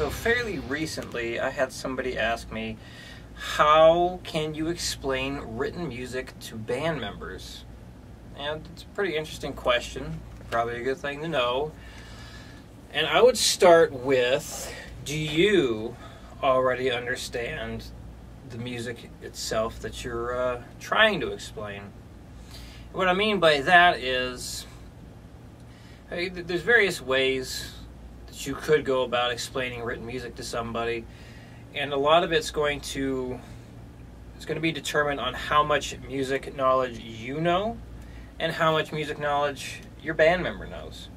So fairly recently, I had somebody ask me, how can you explain written music to band members? And it's a pretty interesting question, probably a good thing to know. And I would start with, do you already understand the music itself that you're trying to explain? What I mean by that is, there's various ways that you could go about explaining written music to somebody, and a lot of it's going to be determined on how much music knowledge you know and how much music knowledge your band member knows.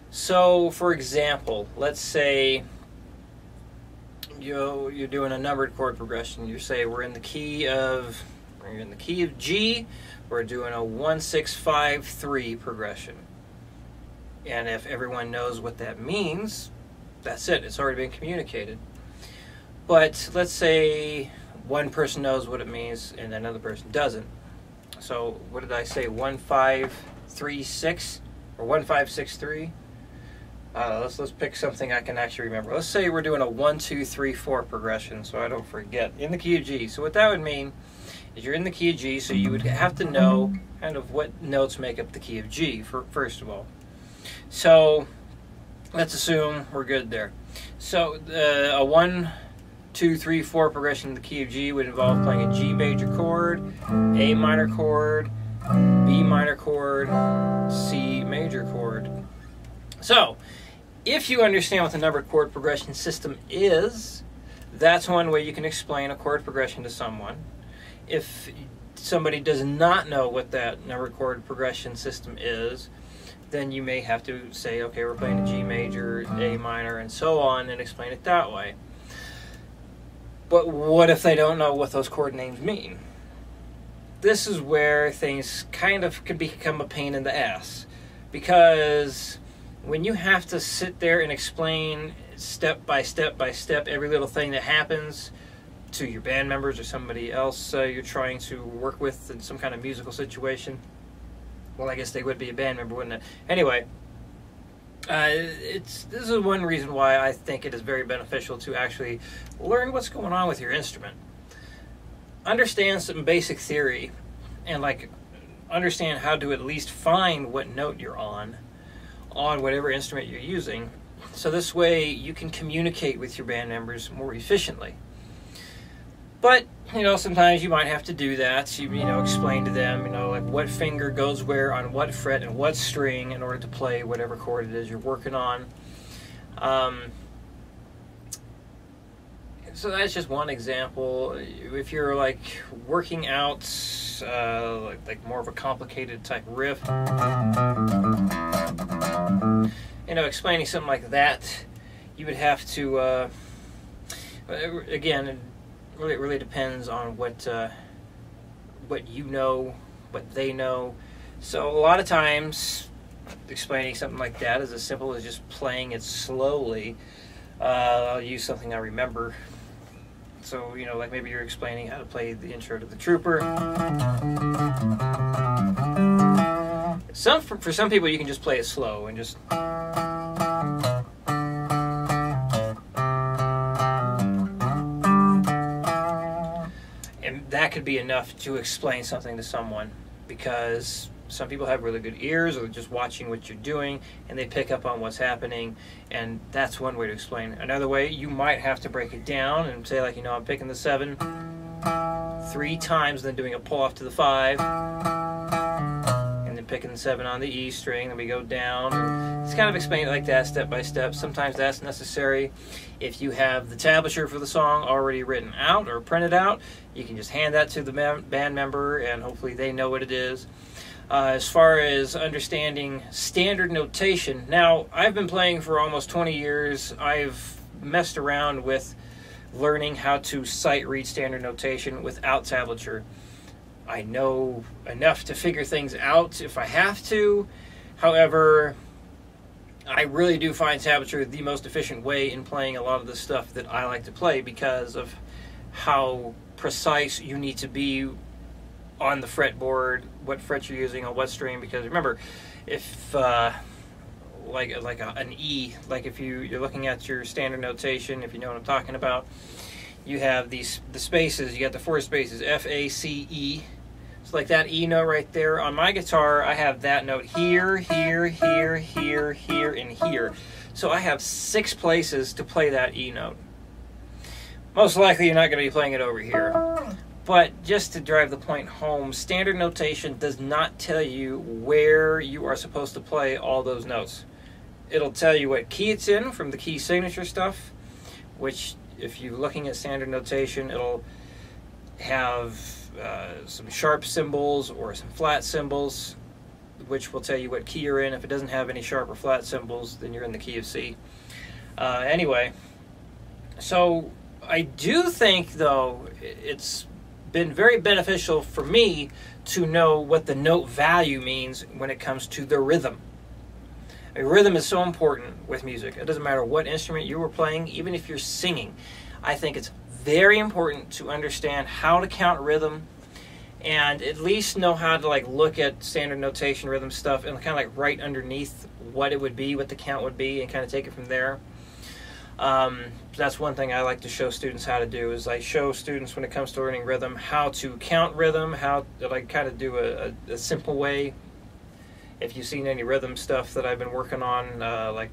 So, for example, let's say you're doing a numbered chord progression. You say we're in the key of G. We're doing a 1-6-5-3 progression. And if everyone knows what that means, that's it. It's already been communicated. But let's say one person knows what it means and another person doesn't. So what did I say? 1-5-3-6 or 1-5-6-3? Let's pick something I can actually remember. Let's say we're doing a 1-2-3-4 progression, so I don't forget. In the key of G. So what that would mean is you're in the key of G, so you would have to know kind of what notes make up the key of G, first of all. So let's assume we're good there. So a 1-2-3-4 progression in the key of G would involve playing a G major chord, A minor chord, B minor chord, C major chord. So if you understand what the numbered chord progression system is, that's one way you can explain a chord progression to someone. If somebody does not know what that numbered chord progression system is, then you may have to say, okay, we're playing a G major, A minor, and so on, and explain it that way. But what if they don't know what those chord names mean? This is where things kind of can become a pain in the ass. Because when you have to sit there and explain step by step by step every little thing that happens to your band members or somebody else you're trying to work with in some kind of musical situation, well, I guess they would be a band member, wouldn't it? Anyway, this is one reason why I think it is very beneficial to actually learn what's going on with your instrument. Understand some basic theory, and understand how to at least find what note you're on whatever instrument you're using. So this way you can communicate with your band members more efficiently. But, sometimes you might have to do that. You explain to them, what finger goes where on what fret and what string in order to play whatever chord it is you're working on. So that's just one example. If you're working out more of a complicated type riff, explaining something like that, you would have to, again, it really depends on what you know, what they know. So a lot of times, explaining something like that is as simple as just playing it slowly. I'll use something I remember. So, maybe you're explaining how to play the intro to The Trooper. For some people, you can just play it slow and just... And that could be enough to explain something to someone, because some people have really good ears, or just watching what you're doing, and they pick up on what's happening, and that's one way to explain. Another way, you might have to break it down and say, I'm picking the 7 3 times, then doing a pull off to the 5, and then picking the 7 on the E string, then we go down. It's kind of explain it like that, step by step. Sometimes that's necessary. If you have the tablature for the song already written out or printed out, you can just hand that to the band member, and hopefully they know what it is. As far as understanding standard notation, now I've been playing for almost 20 years. I've messed around with learning how to sight read standard notation without tablature. I know enough to figure things out if I have to. However, I really do find tablature the most efficient way in playing a lot of the stuff that I like to play, because of how precise you need to be on the fretboard, what fret you're using on what string. Because remember, if an E. Like if you're looking at your standard notation, if you know what I'm talking about, you have the spaces. You got the 4 spaces, F, A, C, E. So like that E note right there. On my guitar, I have that note here, here, here, here, here, and here. So I have 6 places to play that E note. Most likely you're not going to be playing it over here. But just to drive the point home, standard notation does not tell you where you are supposed to play all those notes. It'll tell you what key it's in from the key signature stuff, which if you're looking at standard notation, it'll have some sharp symbols or some flat symbols, which will tell you what key you're in. If it doesn't have any sharp or flat symbols, then you're in the key of C. Anyway, so I do think, though, it's been very beneficial for me to know what the note value means when it comes to the rhythm. Rhythm is so important with music. It doesn't matter what instrument you were playing, even if you're singing. I think it's very important to understand how to count rhythm and at least know how to look at standard notation rhythm stuff and kind of write underneath what it would be, what the count would be, and kind of take it from there. That's one thing I like to show students how to do, is I show students when it comes to learning rhythm how to count rhythm, how to kind of do a simple way. If you've seen any rhythm stuff that I've been working on, I like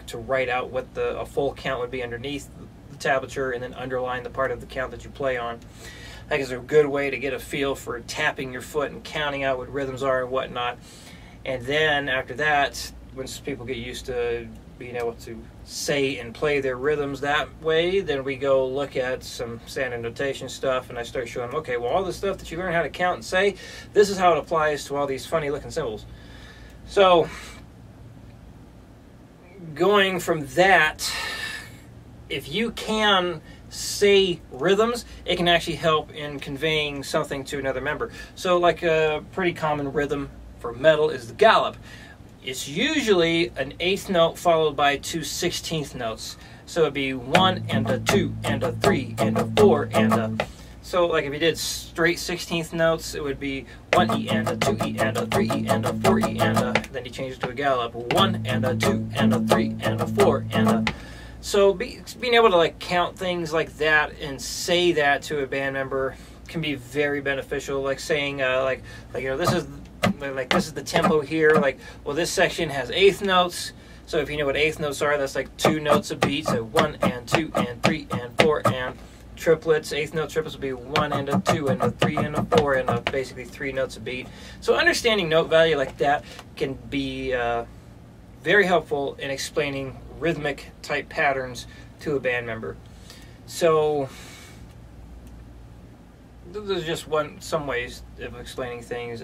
to write out what a full count would be underneath the tablature and then underline the part of the count that you play on. I think it's a good way to get a feel for tapping your foot and counting out what rhythms are and whatnot. And then after that, once people get used to being able to say and play their rhythms that way, then we go look at some standard notation stuff, and I start showing them, okay, well, all the stuff that you learn how to count and say, this is how it applies to all these funny looking symbols. So going from that, if you can say rhythms, it can actually help in conveying something to another member. So like a pretty common rhythm for metal is the gallop. It's usually an 8th note followed by 2 16th notes. So it'd be 1 and a 2 and a 3 and a 4 and a... So like if you did straight 16th notes, it would be 1 E and a 2 E and a 3 E and a 4 E and a... Then you change it to a gallop. 1 and a 2 and a 3 and a 4 and a... So being able to count things like that and say that to a band member can be very beneficial. Like saying this is the tempo here. Well, this section has 8th notes. So if you know what 8th notes are, that's 2 notes a beat. So 1 and 2 and 3 and 4 and triplets. 8th note triplets will be 1 and a 2 and a 3 and a 4 and basically 3 notes a beat. So understanding note value like that can be very helpful in explaining rhythmic type patterns to a band member. So there's just some ways of explaining things.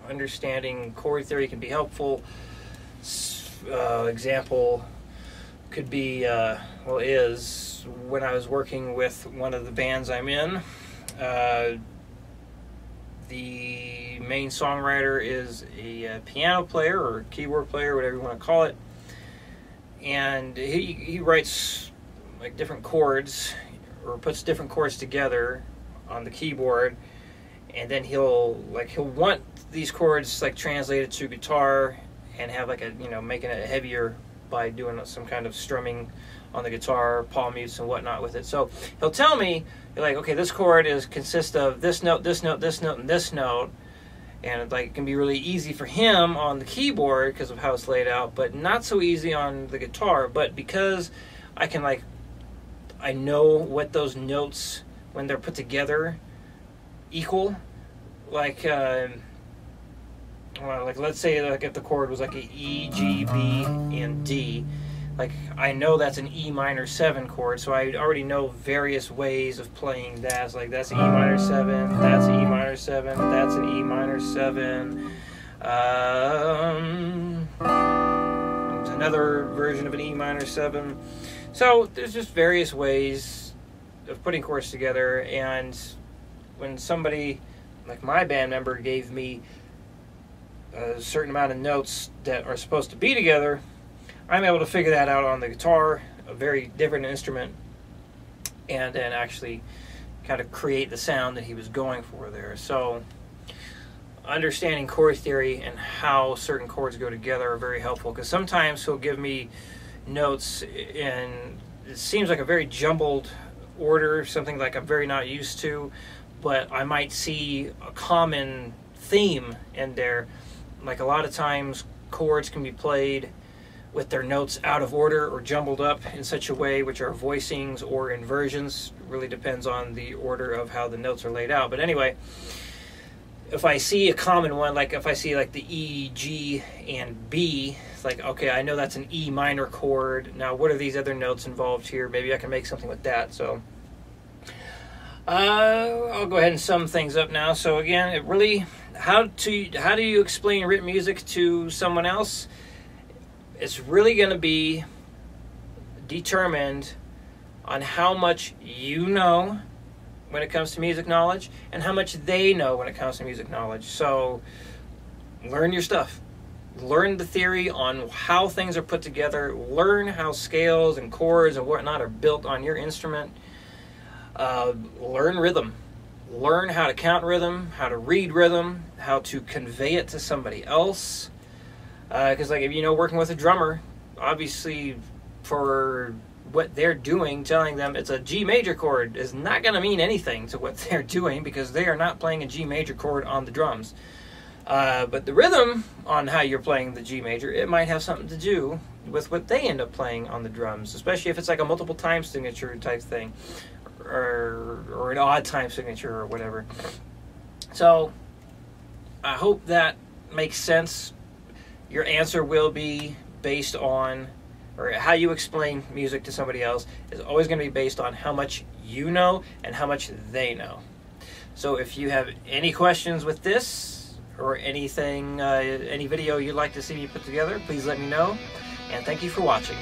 Understanding chord theory can be helpful. Example could be, is when I was working with one of the bands I'm in, the main songwriter is a piano player or keyboard player, whatever you want to call it, and he writes different chords or puts different chords together on the keyboard, and then he'll want these chords translated to guitar and have making it heavier by doing some kind of strumming on the guitar, palm mutes and whatnot with it. So he'll tell me, okay, this chord consists of this note, this note, this note, and this note, and it can be really easy for him on the keyboard because of how it's laid out, but not so easy on the guitar. But because I can I know what those notes when they're put together equal, let's say if the chord was a E, G, B, and D, I know that's an E minor 7 chord, so I already know various ways of playing that. It's that's an E minor 7, that's an E minor 7, that's an E minor 7. There's another version of an E minor 7. So there's just various ways of putting chords together, and when somebody like my band member gave me a certain amount of notes that are supposed to be together, I'm able to figure that out on the guitar, a very different instrument, and then actually kind of create the sound that he was going for there. So understanding chord theory and how certain chords go together are very helpful, because sometimes he'll give me notes in, it seems like a very jumbled order, something like I'm very not used to, but I might see a common theme in there. Like a lot of times chords can be played with their notes out of order or jumbled up in such a way, which are voicings or inversions. It really depends on the order of how the notes are laid out. But anyway, if I see a common one, like if I see like the E, G, and B, it's like, okay, I know that's an E minor chord. Now, what are these other notes involved here? Maybe I can make something with that. So I'll go ahead and sum things up now. So again, it really, how do you explain written music to someone else? It's really going to be determined on how much you know when it comes to music knowledge and how much they know when it comes to music knowledge. So learn your stuff. Learn the theory on how things are put together. Learn how scales and chords and whatnot are built on your instrument. Learn rhythm. Learn how to count rhythm, how to read rhythm, how to convey it to somebody else. Because like if you know, working with a drummer, obviously for what they're doing, telling them it's a G major chord is not going to mean anything to what they're doing, because they are not playing a G major chord on the drums. But the rhythm on how you're playing the G major, it might have something to do with what they end up playing on the drums, especially if it's like a multiple time signature type thing, or an odd time signature or whatever. So I hope that makes sense. Your answer will be based on, or how you explain music to somebody else is always going to be based on how much you know and how much they know. So if you have any questions with this or anything, any video you'd like to see me put together, please let me know. And thank you for watching.